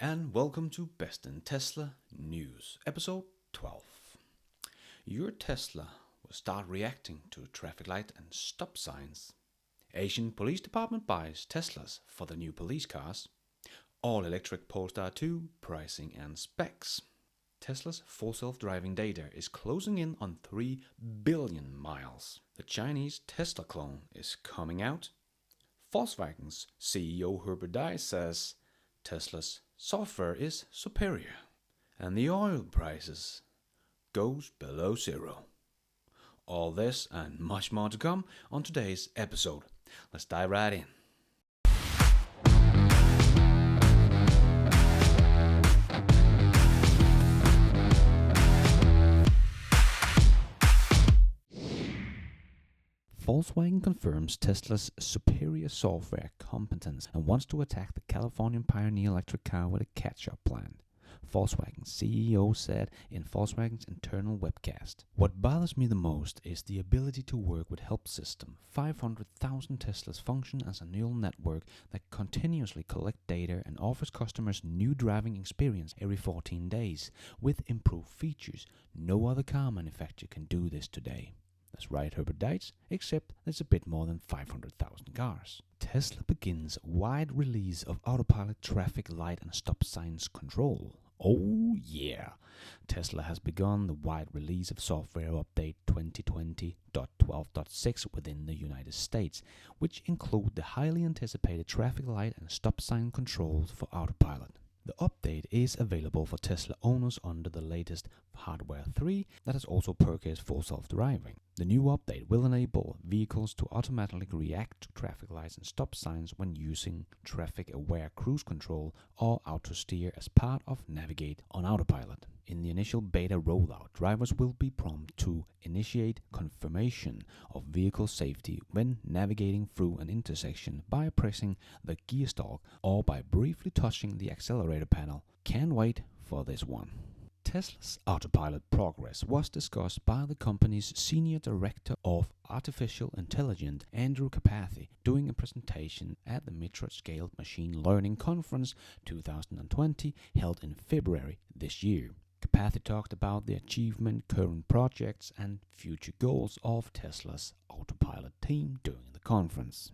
and welcome to Best in Tesla News, episode 12. Your Tesla will start reacting to traffic light and stop signs. Asian police department buys Teslas for the new police cars. All-electric Polestar 2 pricing and specs. Tesla's full self-driving data is closing in on 3 billion miles. The Chinese Tesla clone is coming out. Volkswagen's CEO Herbert Diess says Tesla's software is superior, and the oil prices goes below zero. All this and much more to come on today's episode. Let's dive right in. Volkswagen confirms Tesla's superior software competence and wants to attack the Californian Pioneer electric car with a catch-up plan. Volkswagen's CEO said in Volkswagen's internal webcast, "What bothers me the most is the ability to work with help system. 500,000 Teslas function as a neural network that continuously collects data and offers customers new driving experience every 14 days with improved features. No other car manufacturer can do this today." That's right, Herbert Diess, except there's a bit more than 500,000 cars. Tesla begins wide release of autopilot traffic light and stop signs control. Oh yeah! Tesla has begun the wide release of software update 2020.12.6 within the United States, which include the highly anticipated traffic light and stop sign controls for autopilot. The update is available for Tesla owners under the latest Hardware 3 that has also purchased full self-driving. The new update will enable vehicles to automatically react to traffic lights and stop signs when using traffic-aware cruise control or auto steer as part of Navigate on autopilot. In the initial beta rollout, drivers will be prompted to initiate confirmation of vehicle safety when navigating through an intersection by pressing the gear stalk or by briefly touching the accelerator panel. Can't wait for this one. Tesla's autopilot progress was discussed by the company's Senior Director of Artificial Intelligence, Andrew Carpathy, during a presentation at the Micro-Scale Machine Learning Conference 2020 held in February this year. Carpathy talked about the achievement, current projects, and future goals of Tesla's autopilot team during the conference.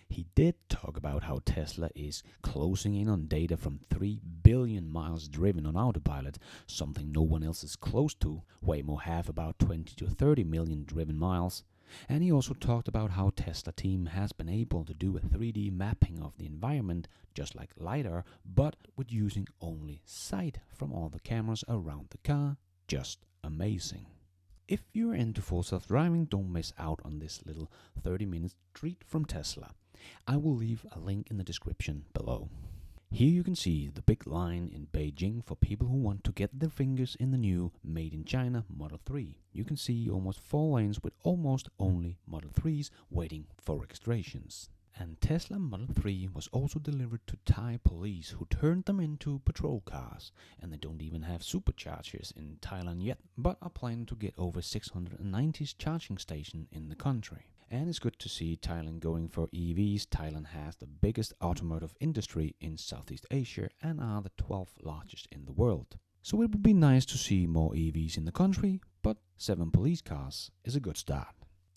He did talk about how Tesla is closing in on data from 3 billion miles driven on autopilot, something no one else is close to. Waymo have about 20 to 30 million driven miles. And he also talked about how Tesla team has been able to do a 3D mapping of the environment, just like LiDAR, but with using only sight from all the cameras around the car. Just amazing. If you're into full self-driving, don't miss out on this little 30-minute treat from Tesla. I will leave a link in the description below. Here you can see the big line in Beijing for people who want to get their fingers in the new Made in China Model 3. You can see almost 4 lanes with almost only Model 3s waiting for registrations. And Tesla Model 3 was also delivered to Thai police who turned them into patrol cars. And they don't even have superchargers in Thailand yet, but are planning to get over 690 charging stations in the country. And it's good to see Thailand going for EVs. Thailand has the biggest automotive industry in Southeast Asia and are the 12th largest in the world. So it would be nice to see more EVs in the country, but 7 police cars is a good start.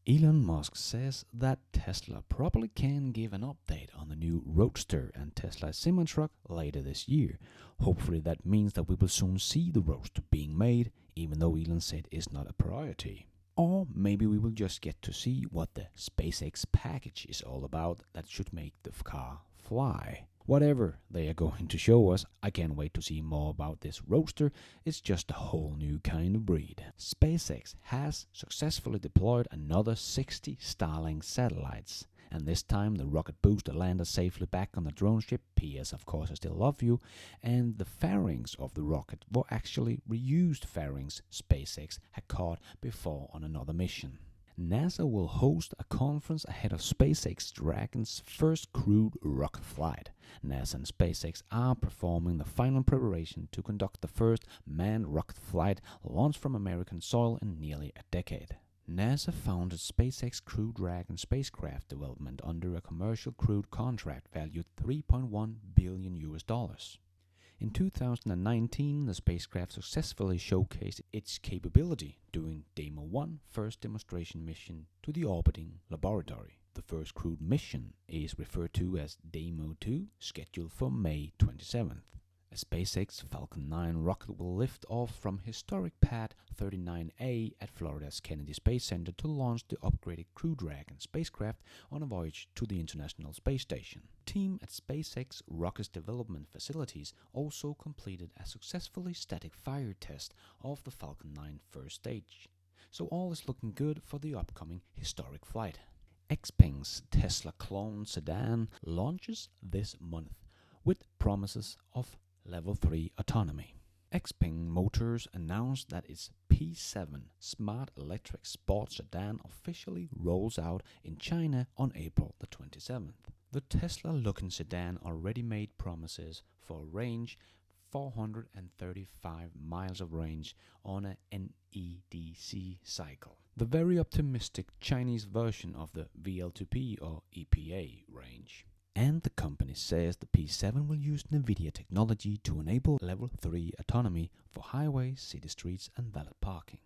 Elon Musk says that Tesla probably can give an update on the new Roadster and Tesla semi-truck later this year. Hopefully that means that we will soon see the Roadster being made, even though Elon said it's not a priority. Or maybe we will just get to see what the SpaceX package is all about that should make the car fly. Whatever they are going to show us, I can't wait to see more about this Roadster. It's just a whole new kind of breed. SpaceX has successfully deployed another 60 Starlink satellites. And this time the rocket booster landed safely back on the drone ship. P.S. Of course I still love you. And the fairings of the rocket were actually reused fairings SpaceX had caught before on another mission. NASA will host a conference ahead of SpaceX Dragon's first crewed rocket flight. NASA and SpaceX are performing the final preparation to conduct the first manned rocket flight launched from American soil in nearly a decade. NASA founded SpaceX Crew Dragon spacecraft development under a commercial crewed contract valued $3.1 billion. In 2019, the spacecraft successfully showcased its capability during Demo 1 first demonstration mission to the orbiting laboratory. The first crewed mission is referred to as Demo 2, scheduled for May 27th. A SpaceX Falcon 9 rocket will lift off from historic Pad 39A at Florida's Kennedy Space Center to launch the upgraded Crew Dragon spacecraft on a voyage to the International Space Station. The team at SpaceX Rocket's development facilities also completed a successfully static fire test of the Falcon 9 first stage. So all is looking good for the upcoming historic flight. Xpeng's Tesla clone sedan launches this month with promises of Level 3 autonomy. Xpeng Motors announced that its P7 smart electric sports sedan officially rolls out in China on April the 27th. The Tesla-looking sedan already made promises for a range 435 miles of range on a NEDC cycle, the very optimistic Chinese version of the VLTP or EPA range. And the company says the P7 will use NVIDIA technology to enable Level 3 autonomy for highways, city streets and valet parking.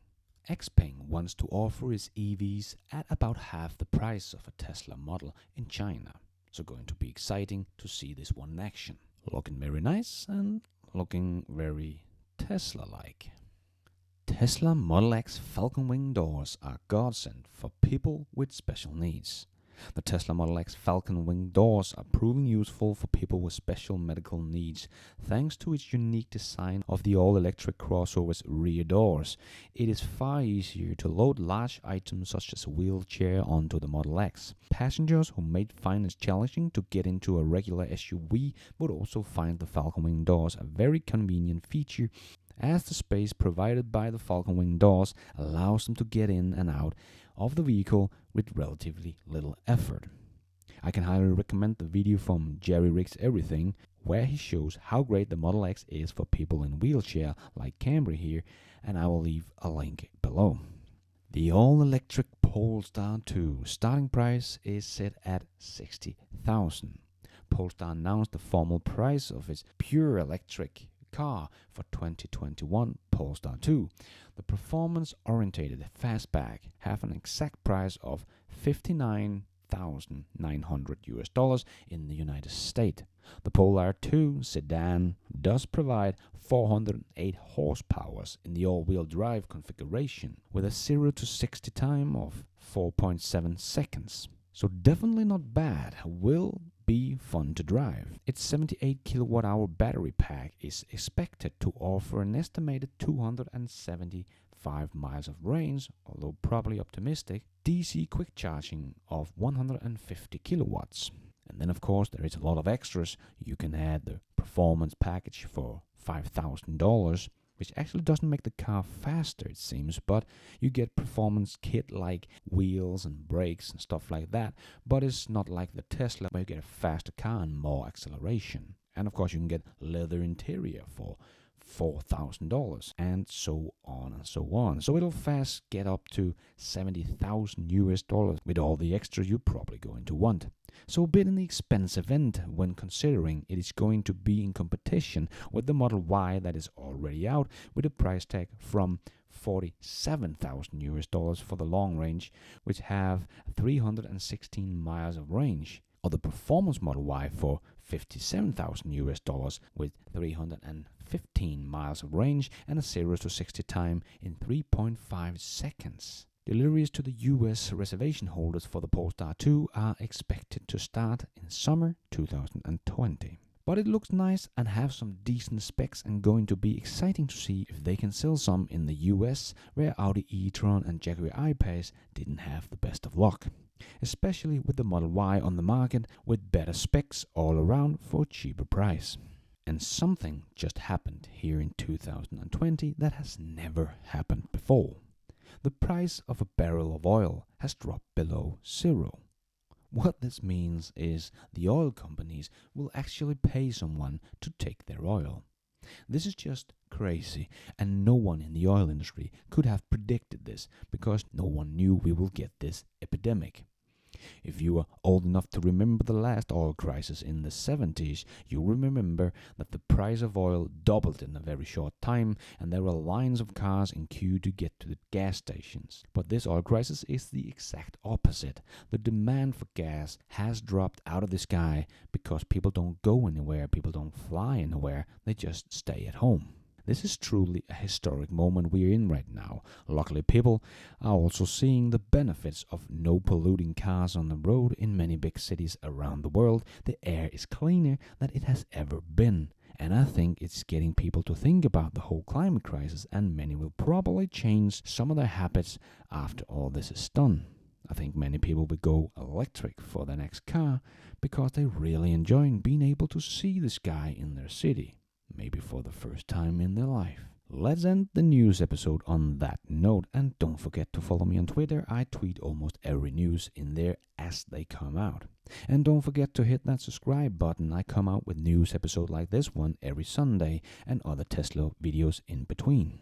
Xpeng wants to offer its EVs at about half the price of a Tesla model in China. So going to be exciting to see this one in action. Looking very nice and looking very Tesla-like. Tesla Model X Falcon Wing doors are godsend for people with special needs. The Tesla Model X Falcon Wing doors are proving useful for people with special medical needs thanks to its unique design of the all-electric crossover's rear doors. It is far easier to load large items such as a wheelchair onto the Model X. Passengers who may find it challenging to get into a regular SUV would also find the Falcon Wing doors a very convenient feature, as the space provided by the Falcon Wing doors allows them to get in and out of the vehicle with relatively little effort. I can highly recommend the video from Jerry Rigs Everything, where he shows how great the Model X is for people in wheelchair like Cambry here, and I will leave a link below. The all-electric Polestar 2 starting price is set at $60,000. Polestar announced the formal price of its pure electric car for 2021 Polestar 2. The performance-oriented fastback have an exact price of $59,900 in the United States. The Polestar 2 sedan does provide 408 horsepower in the all-wheel drive configuration with a 0 to 60 time of 4.7 seconds. So definitely not bad, will be fun to drive. Its 78 kWh battery pack is expected to offer an estimated 275 miles of range, although probably optimistic, DC quick charging of 150 kilowatts. And then of course there is a lot of extras. You can add the performance package for $5,000, which actually doesn't make the car faster, it seems, but you get performance kit like wheels and brakes and stuff like that, but it's not like the Tesla where you get a faster car and more acceleration. And of course you can get leather interior for $4,000 and so on and so on. So it'll fast get up to $70,000 with all the extras you're probably going to want. So a bit in the expensive end when considering it is going to be in competition with the Model Y that is already out with a price tag from $47,000 for the long range, which have 316 miles of range, or the performance Model Y for $57,000 with 315 miles of range and a 0 to 60 time in 3.5 seconds. Deliveries to the US reservation holders for the Polestar 2 are expected to start in summer 2020. But it looks nice and have some decent specs, and going to be exciting to see if they can sell some in the US, where Audi e-tron and Jaguar I-Pace didn't have the best of luck. Especially with the Model Y on the market with better specs all around for a cheaper price. And something just happened here in 2020 that has never happened before. The price of a barrel of oil has dropped below zero. What this means is the oil companies will actually pay someone to take their oil. This is just crazy, and no one in the oil industry could have predicted this because no one knew we will get this epidemic. If you are old enough to remember the last oil crisis in the 70s, you will remember that the price of oil doubled in a very short time and there were lines of cars in queue to get to the gas stations. But this oil crisis is the exact opposite. The demand for gas has dropped out of the sky because people don't go anywhere, people don't fly anywhere, they just stay at home. This is truly a historic moment we're in right now. Luckily, people are also seeing the benefits of no polluting cars on the road in many big cities around the world. The air is cleaner than it has ever been. And I think it's getting people to think about the whole climate crisis, and many will probably change some of their habits after all this is done. I think many people will go electric for their next car because they're really enjoying being able to see the sky in their city. Maybe for the first time in their life. Let's end the news episode on that note, and don't forget to follow me on Twitter. I tweet almost every news in there as they come out. And don't forget to hit that subscribe button. I come out with news episodes like this one every Sunday and other Tesla videos in between.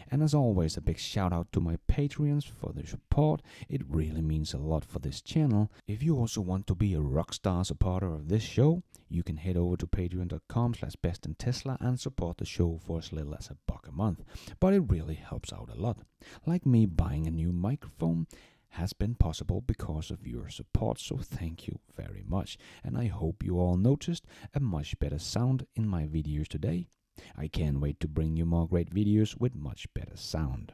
And as always, a big shout out to my Patreons for their support. It really means a lot for this channel. If you also want to be a rockstar supporter of this show, you can head over to patreon.com/BestInTESLA and support the show for as little as $1 a month. But it really helps out a lot. Like me buying a new microphone has been possible because of your support, so thank you very much. And I hope you all noticed a much better sound in my videos today. I can't wait to bring you more great videos with much better sound.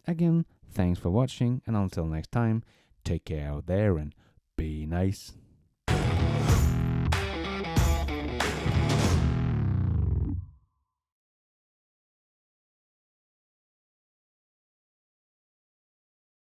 Again, thanks for watching, and until next time, take care out there and be nice.